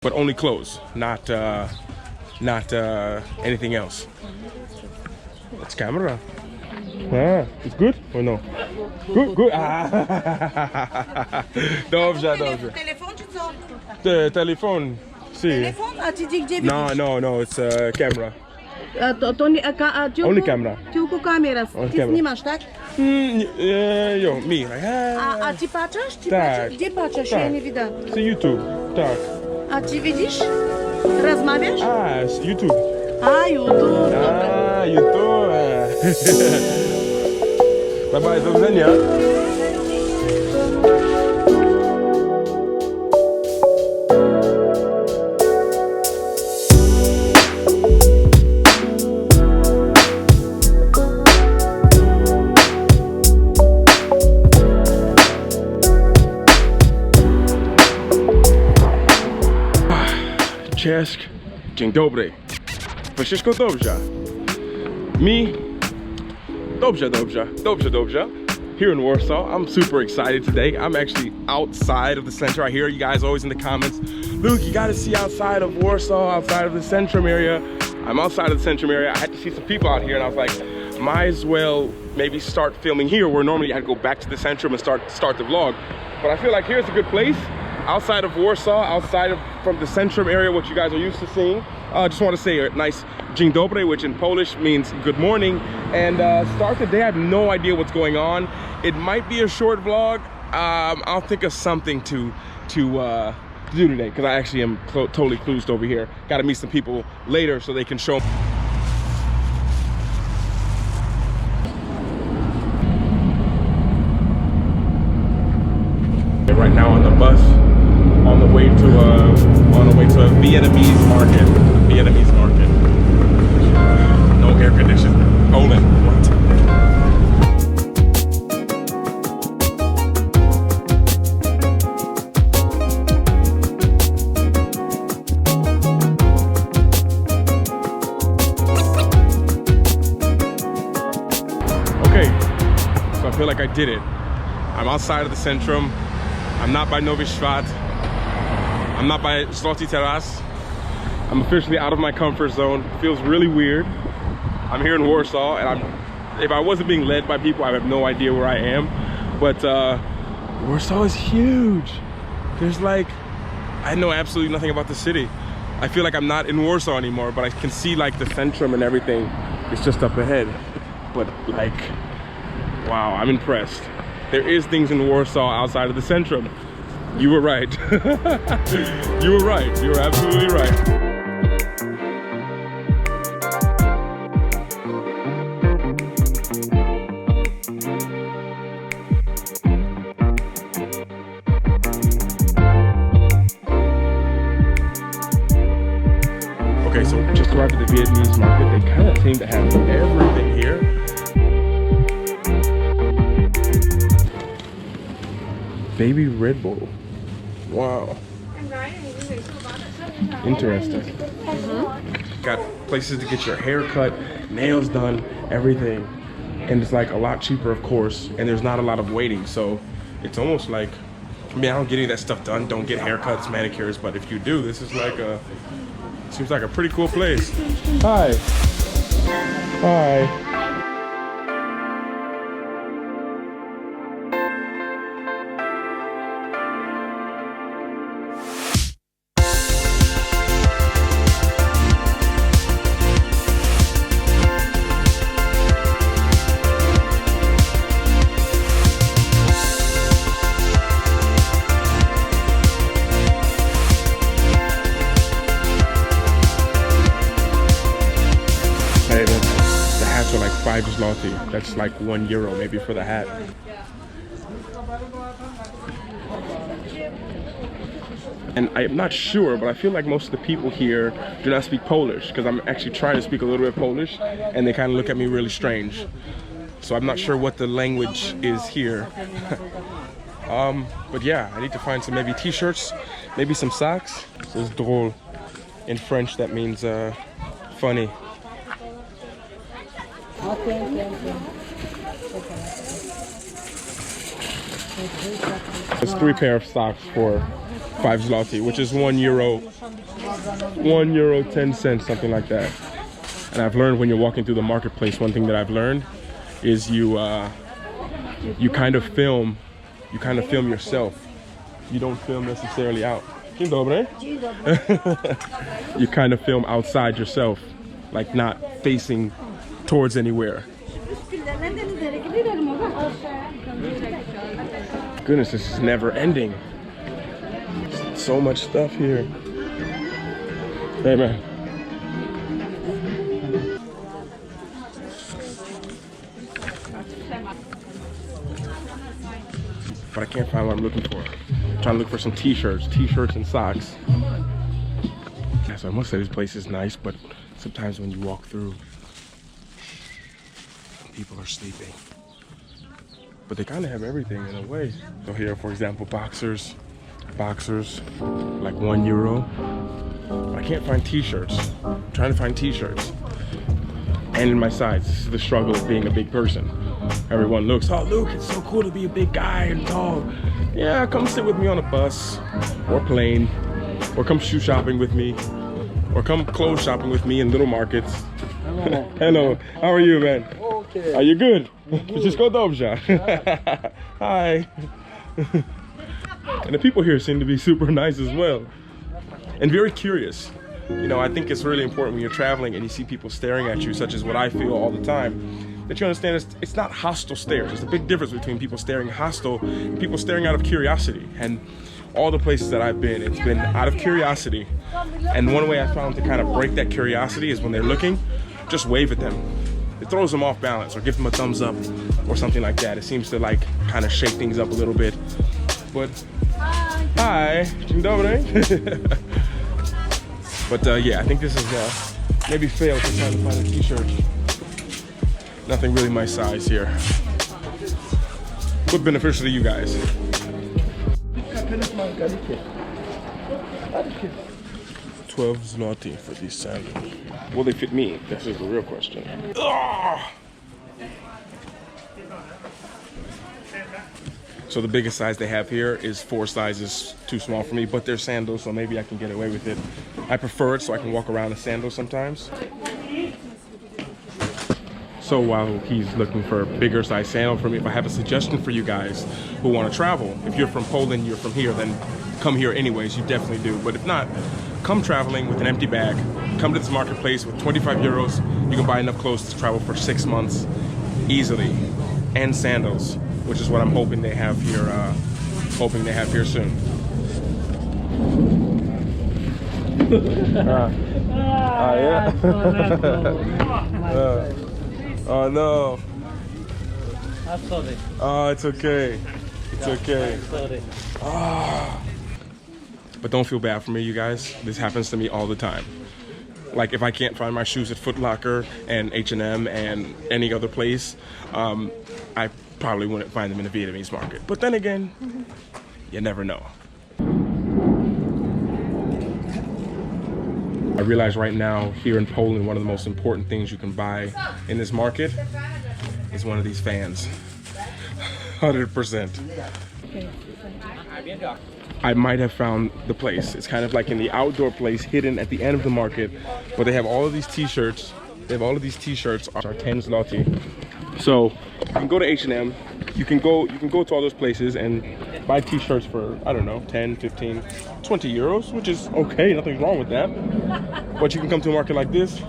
but only clothes, not anything else. It's camera. Ah, it's good or no? Good, good. Ah. Dobrze, dobrze. Telefon czy co? Telefon. Si. Telefon? A ty gdzie widzisz? No, it's camera. Only camera. Tylko kamera. Ty snimasz, tak? Jo, mi. A ty patrzysz? Tak. Gdzie patrzysz? Tak. Ja nie widzę. C'est YouTube, tak. A ty widzisz? Rozmawiasz? It's YouTube. A, YouTube. YouTube. Bye bye, do widzenia. Cześć, dzień dobry. Wszystko dobrze. Me, dobrze. Here in Warsaw, I'm super excited today. I'm actually outside of the center. I hear you guys always in the comments, Luke, you gotta see outside of Warsaw, outside of the Centrum area. I'm outside of the Centrum area. I had to see some people out here and I was like, might as well maybe start filming here where normally I'd go back to the Centrum and start the vlog. But I feel like here's a good place. Outside of Warsaw, from the Centrum area, what you guys are used to seeing. I just want to say a nice dzień dobry, which in Polish means good morning, and start the day. I have no idea what's going on. It might be a short vlog. I'll think of something to do today, because I actually am totally clueless over here. Got to meet some people later so they can show. Right now on the bus, on the way to a Vietnamese market. No air conditioning. Olin, what? Okay, so I feel like I did it. I'm outside of the Centrum. I'm not by Nowy Świat. I'm not by Zloty Teraz. I'm officially out of my comfort zone. Feels really weird. I'm here in Warsaw, and if I wasn't being led by people, I have no idea where I am. But Warsaw is huge. There's like, I know absolutely nothing about the city. I feel like I'm not in Warsaw anymore, but I can see like the Centrum and everything. It's just up ahead. But like, wow, I'm impressed. There is things in Warsaw outside of the Centrum. You were right. You were right. You were absolutely right. Okay, so just arrived at the Vietnamese market. They kind of seem to have everything here. Baby Red Bull. Wow. Interesting. Got places to get your hair cut, nails done, everything. And it's like a lot cheaper, of course, and there's not a lot of waiting. So it's almost like, I mean, I don't get any of that stuff done. Don't get haircuts, manicures, but if you do, this is like seems like a pretty cool place. Hi. Hi. For like 5 zloty. That's like €1 maybe for the hat. And I'm not sure, but I feel like most of the people here do not speak Polish, because I'm actually trying to speak a little bit of Polish and they kind of look at me really strange. So I'm not sure what the language is here. But yeah, I need to find some maybe t-shirts, maybe some socks. This is drôle. In French that means funny. It's 3 pair of socks for 5 zloty, which is €1, 10 cents, something like that. And I've learned when you're walking through the marketplace, one thing that I've learned is you kind of film yourself. You don't film necessarily out. Dzień dobry. You kind of film outside yourself, like not facing towards anywhere. Goodness, this is never ending. So much stuff here. Hey man. But I can't find what I'm looking for. I'm trying to look for some t-shirts and socks. Yeah, so I must say this place is nice, but sometimes when you walk through, people are sleeping. But they kind of have everything in a way. So here, for example, boxers, like €1. But I can't find t-shirts. I'm trying to find t-shirts. And in my size, this is the struggle of being a big person. Everyone looks, oh Luke, it's so cool to be a big guy and tall. Yeah, come sit with me on a bus or plane, or come shoe shopping with me, or come clothes shopping with me in little markets. Hello. Hello. How are you, man? Okay. Are you good? Wszystko dobrze. Hi. And the people here seem to be super nice as well, and very curious. You know, I think it's really important when you're traveling and you see people staring at you, such as what I feel all the time, that you understand it's not hostile stares. There's a big difference between people staring hostile and people staring out of curiosity. And all the places that I've been, it's been out of curiosity. And one way I found to kind of break that curiosity is when they're looking, just wave at them. It throws them off balance, or give them a thumbs up or something like that. It seems to like kind of shake things up a little bit. But hi, dzień dobry. But yeah, I think this is maybe failed for trying to find a t-shirt. Nothing really my size here. But beneficial to you guys. 12 zloty for these sandals. Will they fit me? This is the real question. Ugh! So the biggest size they have here is 4 sizes too small for me, but they're sandals, so maybe I can get away with it. I prefer it so I can walk around in sandals sometimes. So while he's looking for a bigger size sandal for me, if I have a suggestion for you guys who want to travel, if you're from Poland, you're from here, then come here anyways, you definitely do. But if not, come traveling with an empty bag. Come to this marketplace with 25 euros. You can buy enough clothes to travel for 6 months easily, and sandals, which is what I'm hoping they have here. Soon. Yeah. Oh no. I'm sorry. Oh, it's okay. It's okay. I'm sorry. Oh. But don't feel bad for me, you guys. This happens to me all the time. Like if I can't find my shoes at Foot Locker and H&M and any other place, I probably wouldn't find them in a Vietnamese market. But then again, you never know. I realize right now here in Poland, one of the most important things you can buy in this market is one of these fans. 100%. I might have found the place. It's kind of like in the outdoor place hidden at the end of the market, but they have all of these t-shirts. They have all of these t-shirts are 10 zloty. So you can go to H&M, you can go to all those places and buy t-shirts for, I don't know, 10, 15, 20 euros, which is okay, nothing's wrong with that. But you can come to a market like this,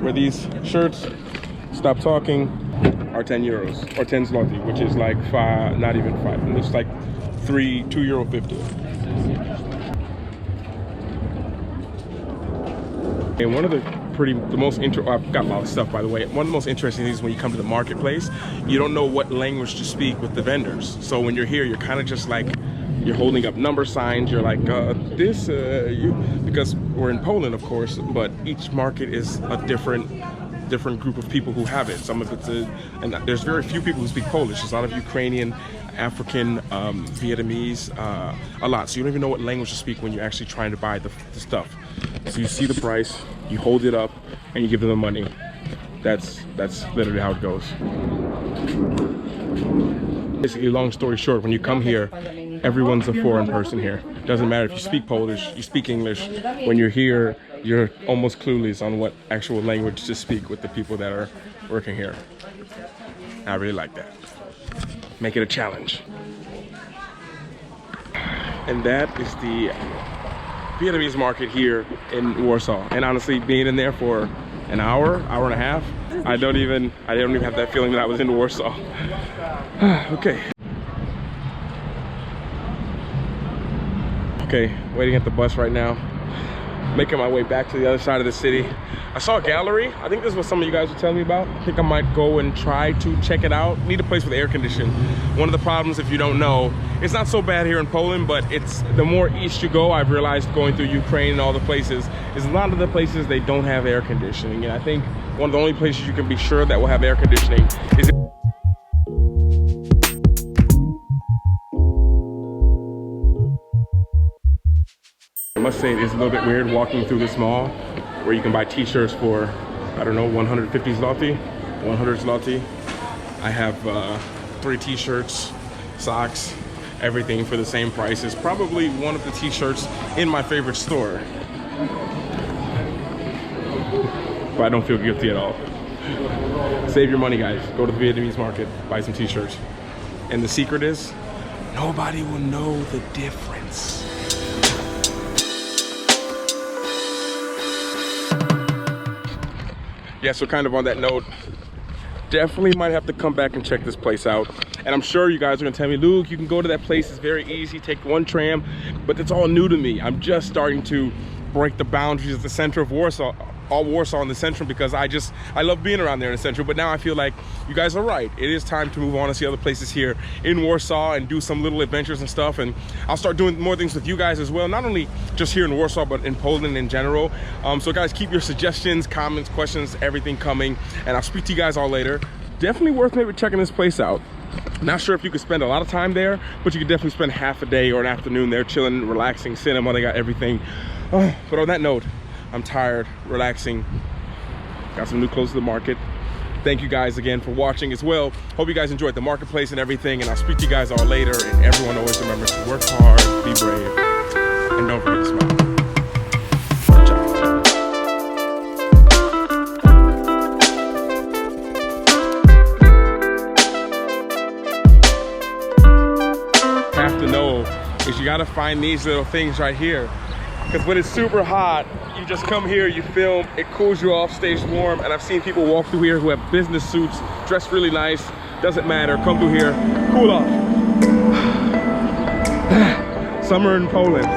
where these shirts, stop talking, are 10 euros, or 10 zloty, which is like 5, not even 5, it's like €2.50. And one of the I've got a lot of stuff, by the way. One of the most interesting things when you come to the marketplace, you don't know what language to speak with the vendors. So when you're here, you're kind of just like, you're holding up number signs. You're like, because we're in Poland, of course, but each market is a different group of people who have it. Some of it's and there's very few people who speak Polish. There's a lot of Ukrainian, African, Vietnamese, a lot. So you don't even know what language to speak when you're actually trying to buy the stuff. So you see the price, you hold it up, and you give them the money. That's literally how it goes. Basically, long story short, when you come here, everyone's a foreign person here. Doesn't matter if you speak Polish, you speak English. When you're here, you're almost clueless on what actual language to speak with the people that are working here. I really like that. Make it a challenge. And that is the Vietnamese market here in Warsaw. And honestly, being in there for an hour and a half, I don't even have that feeling that I was in Warsaw. Okay. Okay, waiting at the bus right now. Making my way back to the other side of the city. I saw a gallery. I think this is what some of you guys were telling me about. I think I might go and try to check it out. Need a place with air conditioning. One of the problems, if you don't know, it's not so bad here in Poland, but it's the more east you go, I've realized going through Ukraine and all the places, is a lot of the places they don't have air conditioning. And I think one of the only places you can be sure that will have air conditioning is I must say it is a little bit weird walking through this mall where you can buy t-shirts for, I don't know, 150 zloty, 100 zloty. I have 3 t-shirts, socks, everything for the same price. It's probably one of the t-shirts in my favorite store. But I don't feel guilty at all. Save your money, guys. Go to the Vietnamese market, buy some t-shirts. And the secret is, nobody will know the difference. Yeah, so kind of on that note, definitely might have to come back and check this place out. And I'm sure you guys are gonna tell me, Luke, you can go to that place, it's very easy, take one tram, but it's all new to me. I'm just starting to break the boundaries of the center of Warsaw, all Warsaw in the central, because I love being around there in the central, but now I feel like you guys are right. It is time to move on and see other places here in Warsaw and do some little adventures and stuff. And I'll start doing more things with you guys as well, not only just here in Warsaw, but in Poland in general. So guys, keep your suggestions, comments, questions, everything coming, and I'll speak to you guys all later. Definitely worth maybe checking this place out. Not sure if you could spend a lot of time there, but you could definitely spend half a day or an afternoon there chilling, relaxing, cinema, they got everything. But on that note, I'm tired, relaxing. Got some new clothes to the market. Thank you guys again for watching as well. Hope you guys enjoyed the marketplace and everything, and I'll speak to you guys all later. And everyone always remember to work hard, be brave, and don't forget to smile. Have to know is you gotta find these little things right here, because when it's super hot, you just come here, you film, it cools you off, stays warm. And I've seen people walk through here who have business suits, dressed really nice, doesn't matter, come through here, cool off. Summer in Poland.